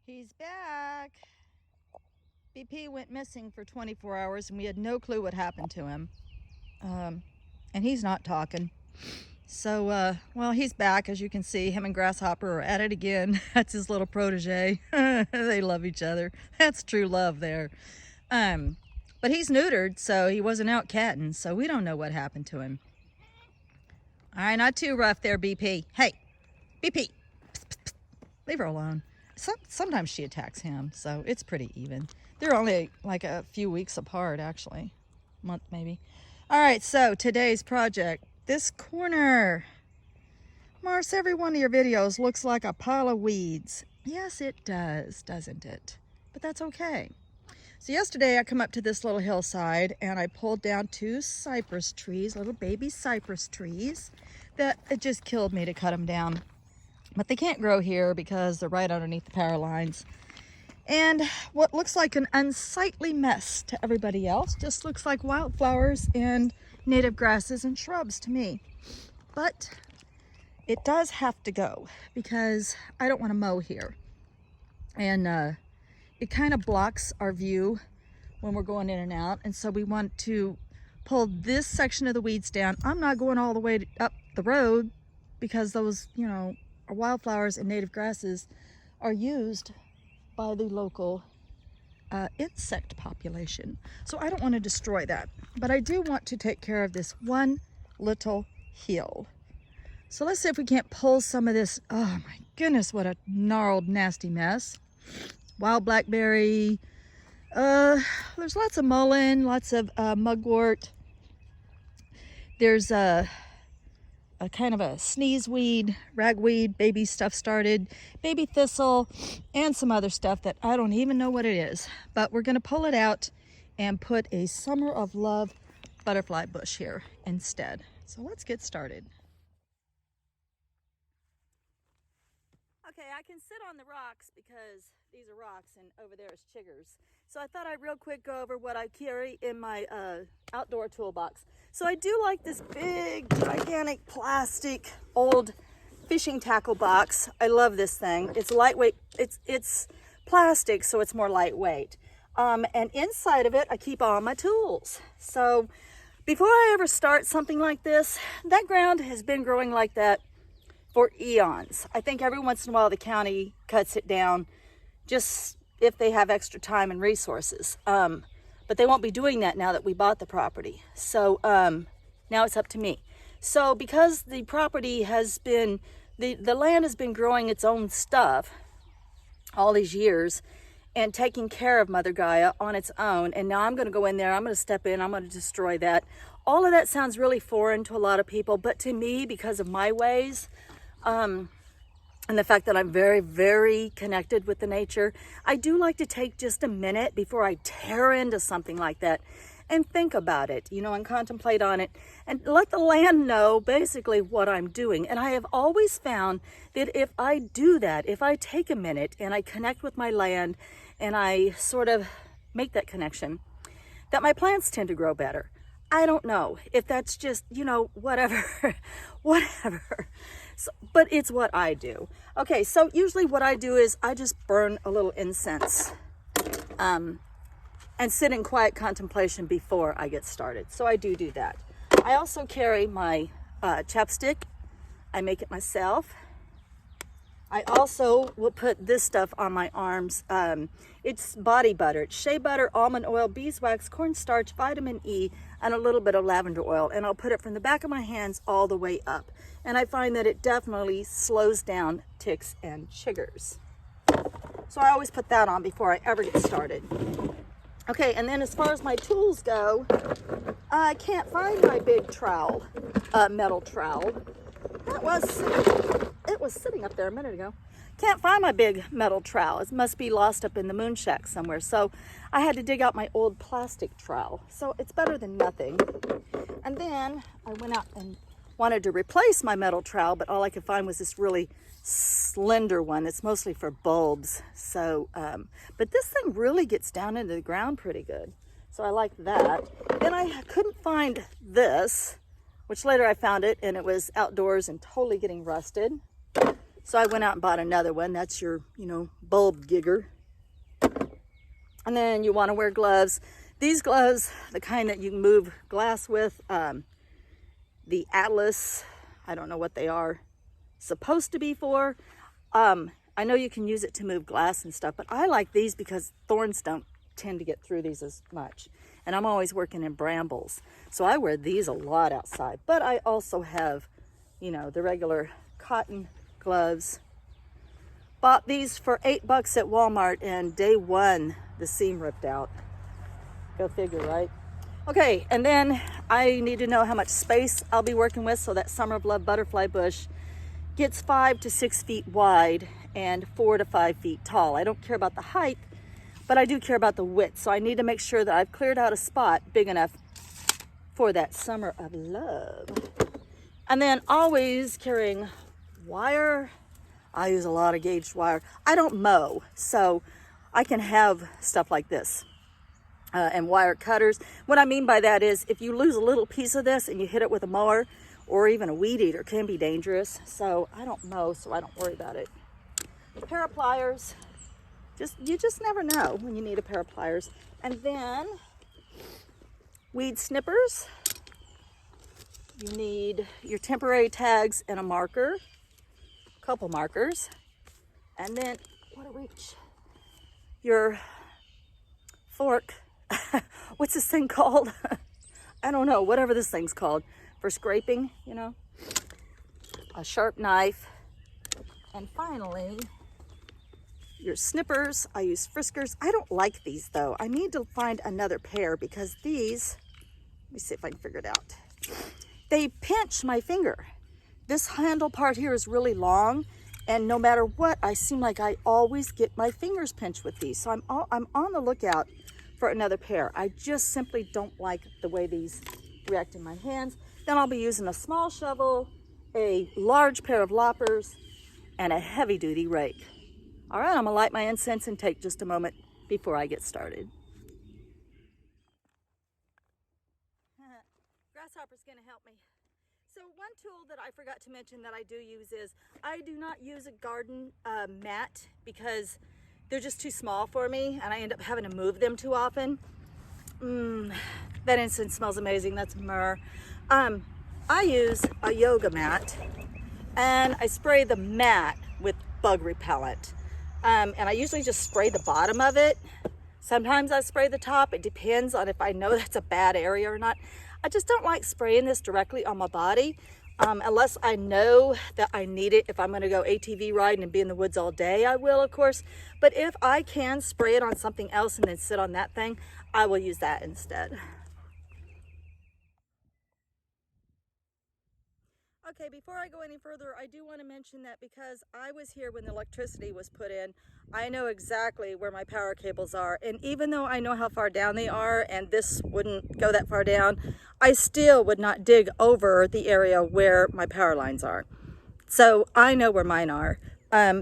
He's back. BP went missing for 24 hours and we had no clue what happened to him. And he's not talking. So, well, he's back. As you can see, him and Grasshopper are at it again. That's his little protege. They love each other. That's true love there. But he's neutered, so he wasn't out catting, so we don't know what happened to him. All right, not too rough there, BP. Hey, BP, psst, psst, psst. Leave her alone. Sometimes she attacks him, so it's pretty even. They're only like a few weeks apart, actually. A month, maybe. All right, so today's project. This corner. Mars, every one of your videos looks like a pile of weeds. Yes, it does, doesn't it? But that's okay. So yesterday I come up to this little hillside and I pulled down 2 cypress trees, little baby cypress trees, that it just killed me to cut them down. But they can't grow here because they're right underneath the power lines. And what looks like an unsightly mess to everybody else just looks like wildflowers and native grasses and shrubs to me. But it does have to go because I don't want to mow here. And it kind of blocks our view when we're going in and out. And so we want to pull this section of the weeds down. I'm not going all the way up the road because those, you know, wildflowers and native grasses are used by the local insect population. So I don't want to destroy that, but I do want to take care of this one little hill. So let's see if we can't pull some of this. Oh my goodness, what a gnarled, nasty mess. Wild blackberry. There's lots of mullein, lots of mugwort. There's a kind of a sneeze weed, ragweed, baby stuff started, baby thistle, and some other stuff that I don't even know what it is. But we're going to pull it out and put a summer of love butterfly bush here instead. So let's get started. Okay, I can sit on the rocks because these are rocks and over there is chiggers. So I thought I'd real quick go over what I carry in my outdoor toolbox. So I do like this big, gigantic plastic old fishing tackle box. I love this thing. It's lightweight. It's plastic, so it's more lightweight. And inside of it, I keep all my tools. So before I ever start something like this, that ground has been growing like that for eons. I think every once in a while the county cuts it down just if they have extra time and resources. But they won't be doing that now that we bought the property. So now it's up to me. So because the property has been, the land has been growing its own stuff all these years and taking care of Mother Gaia on its own. And now I'm going to go in there, I'm going to step in, I'm going to destroy that. All of that sounds really foreign to a lot of people, but to me, because of my ways, and the fact that I'm very, very connected with the nature, I do like to take just a minute before I tear into something like that and think about it, you know, and contemplate on it and let the land know basically what I'm doing. And I have always found that if I do that, if I take a minute and I connect with my land and I sort of make that connection, that my plants tend to grow better. I don't know if that's just, you know, whatever, whatever. So, but it's what I do. Okay, so usually what I do is I just burn a little incense and sit in quiet contemplation before I get started. So I do that. I also carry my chapstick. I make it myself. I also will put this stuff on my arms. It's body butter. It's shea butter, almond oil, beeswax, cornstarch, vitamin E, and a little bit of lavender oil. And I'll put it from the back of my hands all the way up. And I find that it definitely slows down ticks and chiggers. So I always put that on before I ever get started. Okay, and then as far as my tools go, I can't find my big trowel, metal trowel. It was sitting up there a minute ago. Can't find my big metal trowel. It must be lost up in the moon shack somewhere. So I had to dig out my old plastic trowel. So it's better than nothing. And then I went out and wanted to replace my metal trowel, but all I could find was this really slender one. It's mostly for bulbs. So, but this thing really gets down into the ground pretty good. So I like that. Then I couldn't find this, which later I found it and it was outdoors and totally getting rusted. So I went out and bought another one. That's your, you know, bulb gigger. And then you want to wear gloves. These gloves, the kind that you can move glass with, the Atlas, I don't know what they are supposed to be for. I know you can use it to move glass and stuff, but I like these because thorns don't tend to get through these as much. And I'm always working in brambles. So I wear these a lot outside. But I also have, you know, the regular cotton gloves. Bought these for $8 at Walmart, and day one, the seam ripped out. Go figure, right? Okay, and then I need to know how much space I'll be working with, so that Summer of Love butterfly bush gets 5 to 6 feet wide and 4 to 5 feet tall. I don't care about the height, but I do care about the width. So I need to make sure that I've cleared out a spot big enough for that Summer of Love. And then always carrying wire. I use a lot of gauged wire. I don't mow, so I can have stuff like this. And wire cutters. What I mean by that is if you lose a little piece of this and you hit it with a mower or even a weed eater, it can be dangerous. So I don't mow, so I don't worry about it. A pair of pliers. You just never know when you need a pair of pliers. And then weed snippers. You need your temporary tags and a marker, a couple markers, and then what a reach. Your fork. What's this thing called? I don't know, whatever this thing's called for scraping, you know. A sharp knife. And finally, your snippers. I use Friskers. I don't like these though. I need to find another pair because these, let me see if I can figure it out. They pinch my finger. This handle part here is really long, and no matter what, I seem like I always get my fingers pinched with these. So I'm on the lookout for another pair. I just simply don't like the way these react in my hands. Then I'll be using a small shovel, a large pair of loppers, and a heavy-duty rake. All right, I'm gonna light my incense and take just a moment before I get started. Grasshopper's gonna help me. So one tool that I forgot to mention that I do use is I do not use a garden mat because they're just too small for me and I end up having to move them too often. That incense smells amazing. That's myrrh. I use a yoga mat and I spray the mat with bug repellent. And I usually just spray the bottom of it. Sometimes I spray the top. It depends on if I know that's a bad area or not. I just don't like spraying this directly on my body unless I know that I need it. If I'm going to go ATV riding and be in the woods all day, I will, of course. But if I can spray it on something else and then sit on that thing, I will use that instead. Okay, before I go any further, I do want to mention that because I was here when the electricity was put in, I know exactly where my power cables are. And even though I know how far down they are, and this wouldn't go that far down, I still would not dig over the area where my power lines are. So I know where mine are.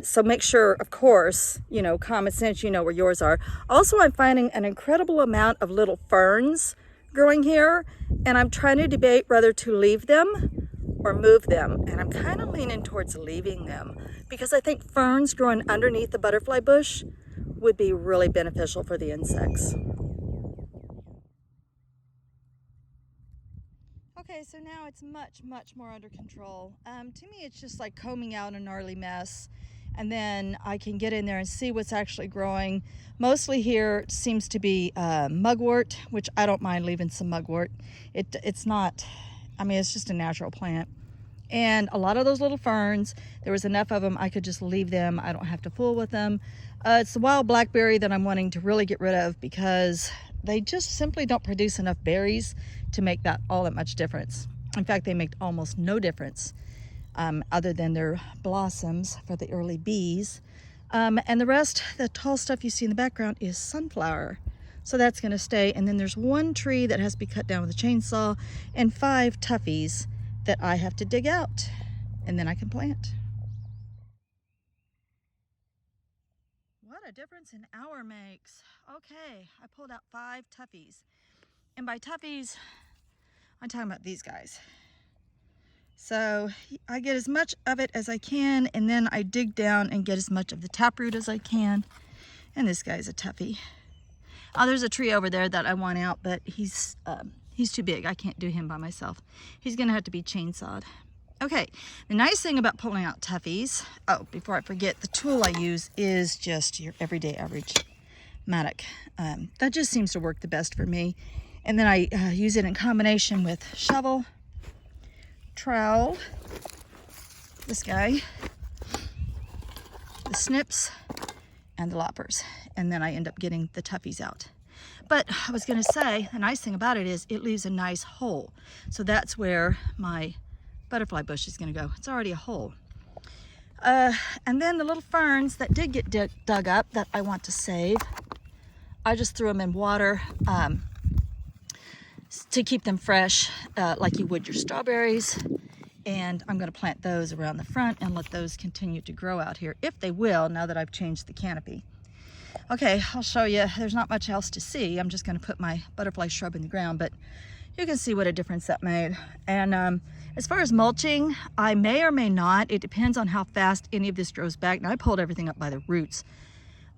So make sure, of course, you know, common sense, you know where yours are. Also, I'm finding an incredible amount of little ferns growing here, and I'm trying to debate whether to leave them or move them, and I'm kind of leaning towards leaving them because I think ferns growing underneath the butterfly bush would be really beneficial for the insects. Okay, so now it's much more under control. To me, it's just like combing out a gnarly mess, and then I can get in there and see what's actually growing. Mostly here seems to be mugwort, which I don't mind leaving some mugwort. It's not, I mean, it's just a natural plant. And a lot of those little ferns, there was enough of them, I could just leave them. I don't have to fool with them. It's the wild blackberry that I'm wanting to really get rid of because they just simply don't produce enough berries to make that all that much difference. In fact, they make almost no difference other than their blossoms for the early bees. And the rest, the tall stuff you see in the background is sunflower. So that's gonna stay. And then there's one tree that has to be cut down with a chainsaw and 5 toughies that I have to dig out, and then I can plant. What a difference an hour makes. Okay, I pulled out 5 toughies. And by toughies, I'm talking about these guys. So I get as much of it as I can, and then I dig down and get as much of the taproot as I can. And this guy's a toughie. Oh, there's a tree over there that I want out, but he's too big. I can't do him by myself. He's gonna have to be chainsawed. Okay, the nice thing about pulling out toughies, oh, before I forget, the tool I use is just your everyday average mattock. That just seems to work the best for me. And then I use it in combination with shovel, trowel, this guy, the snips, and the loppers. And then I end up getting the toughies out. But I was gonna say, the nice thing about it is it leaves a nice hole. So that's where my butterfly bush is gonna go. It's already a hole. And then the little ferns that did get dug up that I want to save, I just threw them in water to keep them fresh, like you would your strawberries. And I'm gonna plant those around the front and let those continue to grow out here, if they will, now that I've changed the canopy. Okay, I'll show you. There's not much else to see. I'm just gonna put my butterfly shrub in the ground, but you can see what a difference that made. And as far as mulching, I may or may not. It depends on how fast any of this grows back. Now I pulled everything up by the roots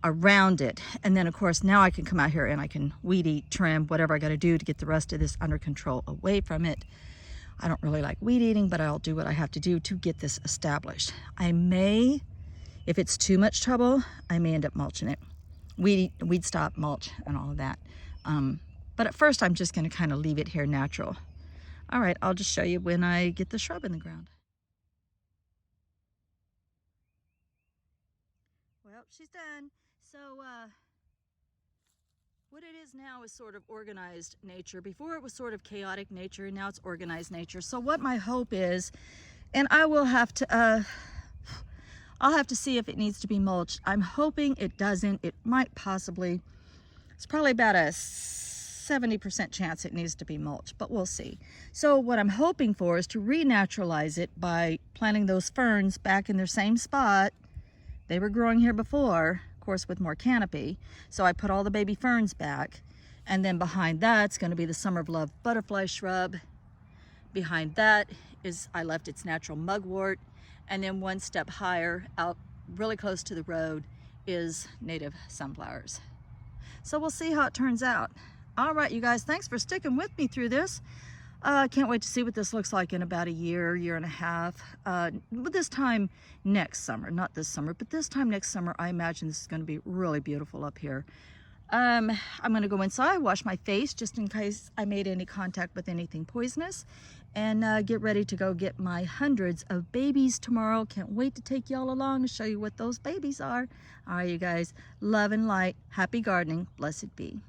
around it. And then of course, now I can come out here and I can weed eat, trim, whatever I gotta do to get the rest of this under control away from it. I don't really like weed eating, but I'll do what I have to do to get this established. I may, if it's too much trouble, I may end up mulching it. Weed stop, mulch, and all of that. But at first, I'm just gonna kind of leave it here natural. All right, I'll just show you when I get the shrub in the ground. Well, she's done. So what it is now is sort of organized nature. Before it was sort of chaotic nature, and now it's organized nature. So what my hope is, and I will have to, I'll have to see if it needs to be mulched. I'm hoping it doesn't. It might possibly. It's probably about a 70% chance it needs to be mulched, but we'll see. So what I'm hoping for is to renaturalize it by planting those ferns back in their same spot. They were growing here before, of course, with more canopy. So I put all the baby ferns back, and then behind that's going to be the Summer of Love butterfly shrub. Behind that is, I left its natural mugwort. And then one step higher, out really close to the road, is native sunflowers. So we'll see how it turns out. All right, you guys, thanks for sticking with me through this. I can't wait to see what this looks like in about a year, year and a half. But this time next summer, not this summer, but this time next summer, I imagine this is going to be really beautiful up here. I'm going to go inside, wash my face just in case I made any contact with anything poisonous, and get ready to go get my hundreds of babies tomorrow. Can't wait to take y'all along and show you what those babies are. All right, you guys, love and light, happy gardening, blessed be.